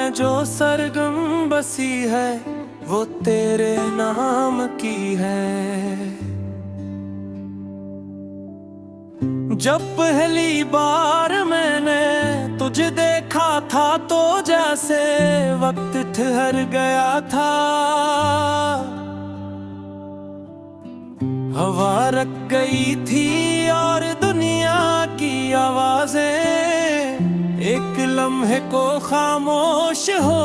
में जो सरगम बसी है वो तेरे नाम की है। जब पहली बार मैंने तुझे देखा था तो जैसे वक्त ठहर गया था। हवा रख गई थी और दुनिया की आवाजें एक लम्हे को खामोश हो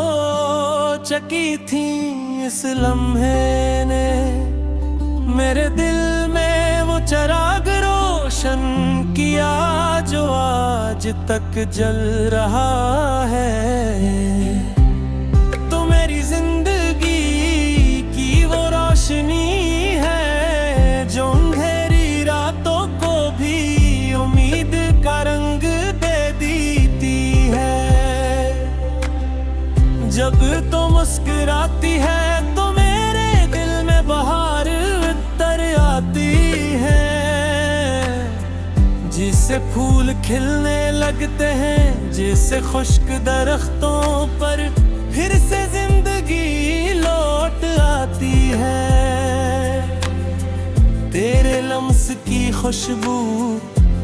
चकी थी। इस लम्हे ने मेरे दिल में वो चिराग रोशन किया जो आज तक जल रहा है। तो मेरी जिंदगी की वो रोशनी है जो अंधेरी रातों को भी उम्मीद का रंग दे देती है। जब तो मुस्कुराती है तो मेरे दिल में बहार उतर आती है। जिससे फूल खिलने लगते हैं, जिससे खुश्क दरख्तों पर फिर से जिंदगी लौट आती है। तेरे लम्स की खुशबू,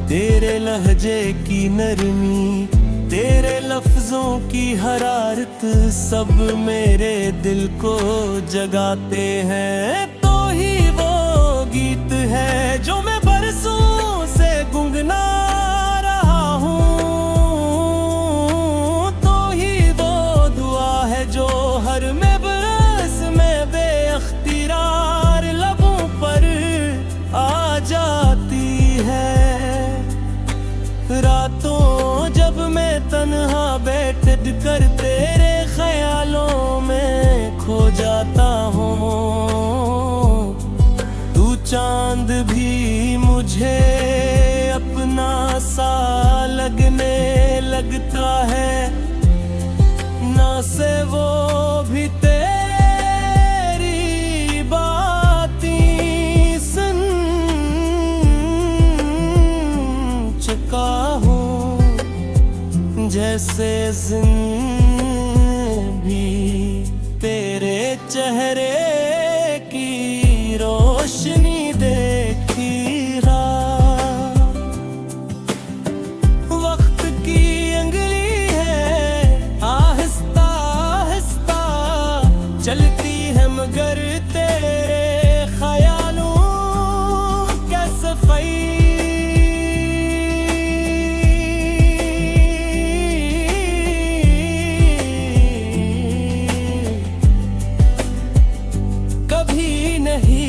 तेरे लहजे की नरमी, तेरे लफ्जों की हरारत सब मेरे दिल को जगाते हैं। तो ही वो गीत है जो मैं बरसों से गुनगुना रहा हूँ। तो ही वो दुआ है जो हर में बरस में बेअख्तियार लबों पर आ जाती है। रातों जब मैं तन्हा बैठ कर तेरे ख्यालों में खो जाता हूँ, तू चांद भी मुझे अपना सा लगने लगता है। ना से वो भी तेरी बातें सुन चुका हूँ। जैसे भी तेरे चेहरे की रोशनी देखी रहा। वक्त की अंगली है आहिस्ता आहिस्ता चलती है, मगर तेरे ख्यालों क्या सफाई। कभी नहीं